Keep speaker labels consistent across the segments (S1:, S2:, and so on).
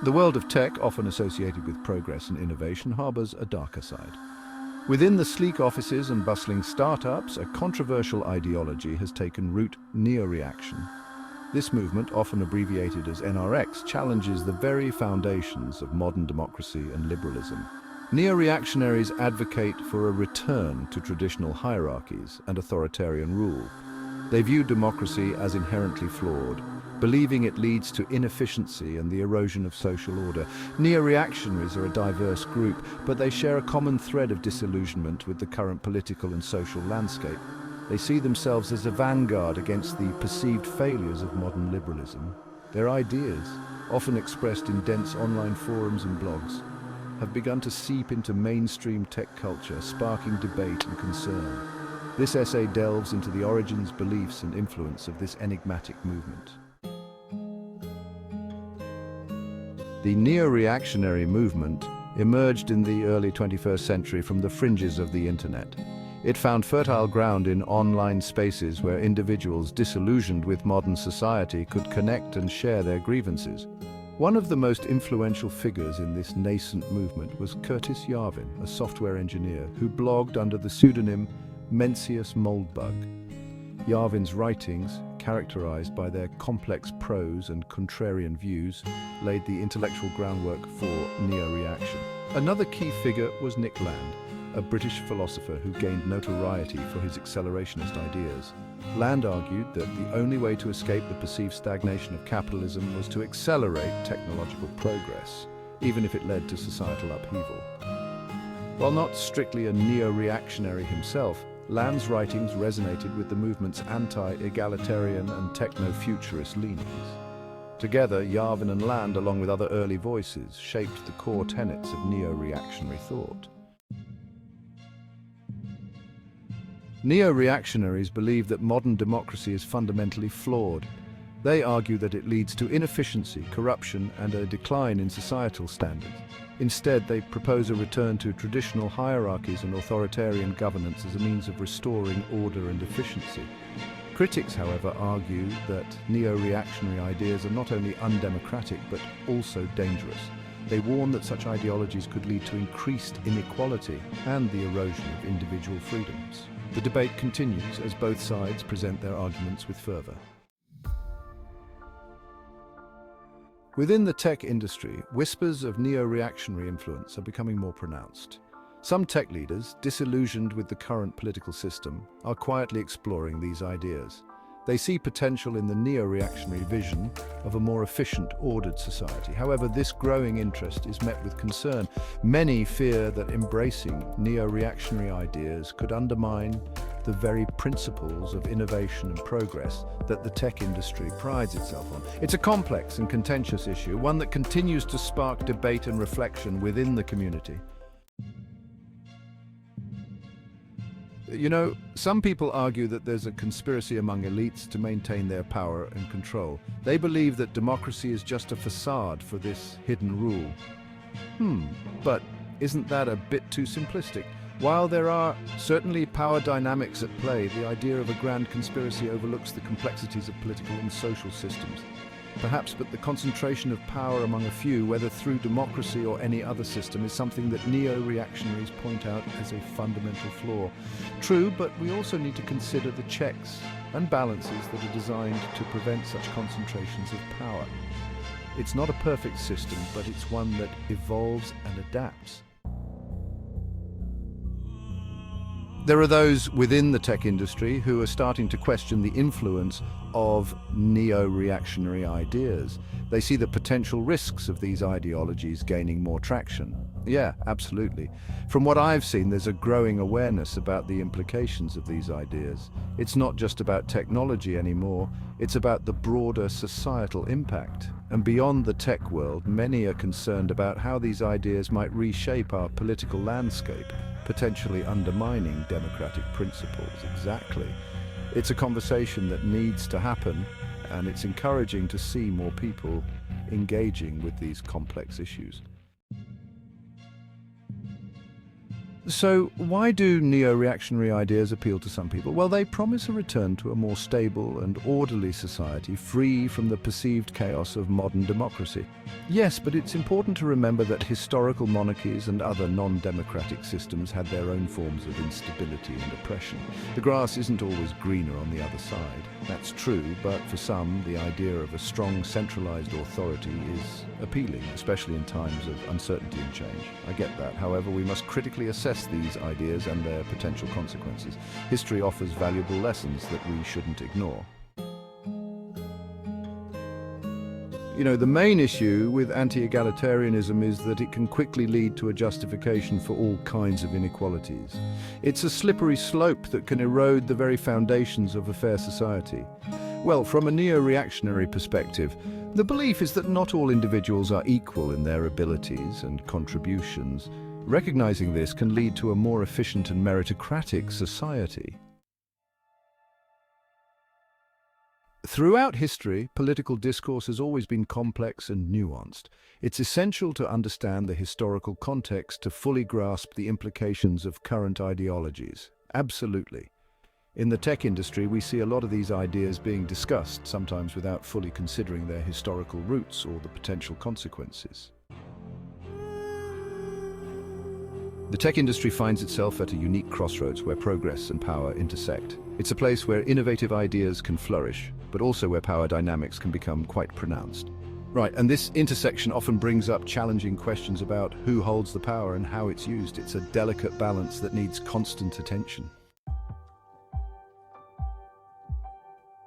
S1: The world of tech, often associated with progress and innovation, harbors a darker side. Within the sleek offices and bustling startups, a controversial ideology has taken root: Neoreaction. This movement, often abbreviated as NRX, challenges the very foundations of modern democracy and liberalism. Neoreactionaries advocate for a return to traditional hierarchies and authoritarian rule. They view democracy as inherently flawed, believing it leads to inefficiency and the erosion of social order. Neoreactionaries are a diverse group, but they share a common thread of disillusionment with the current political and social landscape. They see themselves as a vanguard against the perceived failures of modern liberalism. Their ideas, often expressed in dense online forums and blogs, have begun to seep into mainstream tech culture, sparking debate and concern. This essay delves into the origins, beliefs, and influence of this enigmatic movement. The neo-reactionary movement emerged in the early 21st century from the fringes of the internet. It found fertile ground in online spaces where individuals disillusioned with modern society could connect and share their grievances. One of the most influential figures in this nascent movement was Curtis Yarvin, a software engineer who blogged under the pseudonym Mencius Moldbug. Yarvin's writings, characterized by their complex prose and contrarian views, laid the intellectual groundwork for Neoreaction. Another key figure was Nick Land, a British philosopher who gained notoriety for his accelerationist ideas. Land argued that the only way to escape the perceived stagnation of capitalism was to accelerate technological progress, even if it led to societal upheaval. While not strictly a neo-reactionary himself, Land's writings resonated with the movement's anti-egalitarian and techno-futurist leanings. Together, Yarvin and Land, along with other early voices, shaped the core tenets of neo-reactionary thought. Neo-reactionaries believe that modern democracy is fundamentally flawed. They argue that it leads to inefficiency, corruption, and a decline in societal standards. Instead, they propose a return to traditional hierarchies and authoritarian governance as a means of restoring order and efficiency. Critics, however, argue that neo-reactionary ideas are not only undemocratic but also dangerous. They warn that such ideologies could lead to increased inequality and the erosion of individual freedoms. The debate continues as both sides present their arguments with fervor. Within the tech industry, whispers of neo-reactionary influence are becoming more pronounced. Some tech leaders, disillusioned with the current political system, are quietly exploring these ideas. They see potential in the neo-reactionary vision of a more efficient, ordered society. However, this growing interest is met with concern. Many fear that embracing neo-reactionary ideas could undermine the very principles of innovation and progress that the tech industry prides itself on. It's a complex and contentious issue, one that continues to spark debate and reflection within the community. You know, some people argue that there's a conspiracy among elites to maintain their power and control. They believe that democracy is just a facade for this hidden rule. But isn't that a bit too simplistic? While there are certainly power dynamics at play, the idea of a grand conspiracy overlooks the complexities of political and social systems. Perhaps, but the concentration of power among a few, whether through democracy or any other system, is something that neo-reactionaries point out as a fundamental flaw. True, but we also need to consider the checks and balances that are designed to prevent such concentrations of power. It's not a perfect system, but it's one that evolves and adapts. There are those within the tech industry who are starting to question the influence of neo-reactionary ideas. They see the potential risks of these ideologies gaining more traction. Yeah, absolutely. From what I've seen, there's a growing awareness about the implications of these ideas. It's not just about technology anymore, it's about the broader societal impact. And beyond the tech world, many are concerned about how these ideas might reshape our political landscape, potentially undermining democratic principles. Exactly. It's a conversation that needs to happen, and it's encouraging to see more people engaging with these complex issues. So why do neo-reactionary ideas appeal to some people? Well, they promise a return to a more stable and orderly society, free from the perceived chaos of modern democracy. Yes, but it's important to remember that historical monarchies and other non-democratic systems had their own forms of instability and oppression. The grass isn't always greener on the other side. That's true, but for some, the idea of a strong, centralized authority is appealing, especially in times of uncertainty and change. I get that. However, we must critically assess these ideas and their potential consequences. History offers valuable lessons that we shouldn't ignore. The main issue with anti-egalitarianism is that it can quickly lead to a justification for all kinds of inequalities. It's a slippery slope that can erode the very foundations of a fair society. Well, from a neo-reactionary perspective, the belief is that not all individuals are equal in their abilities and contributions. Recognizing this can lead to a more efficient and meritocratic society. Throughout history, political discourse has always been complex and nuanced. It's essential to understand the historical context to fully grasp the implications of current ideologies. Absolutely. In the tech industry, we see a lot of these ideas being discussed, sometimes without fully considering their historical roots or the potential consequences. The tech industry finds itself at a unique crossroads where progress and power intersect. It's a place where innovative ideas can flourish, but also where power dynamics can become quite pronounced. Right, and this intersection often brings up challenging questions about who holds the power and how it's used. It's a delicate balance that needs constant attention.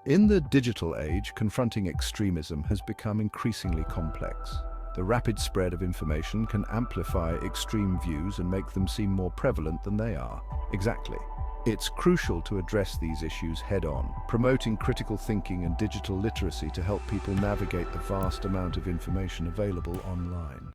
S1: In the digital age, confronting extremism has become increasingly complex. The rapid spread of information can amplify extreme views and make them seem more prevalent than they are. Exactly. It's crucial to address these issues head-on, promoting critical thinking and digital literacy to help people navigate the vast amount of information available online.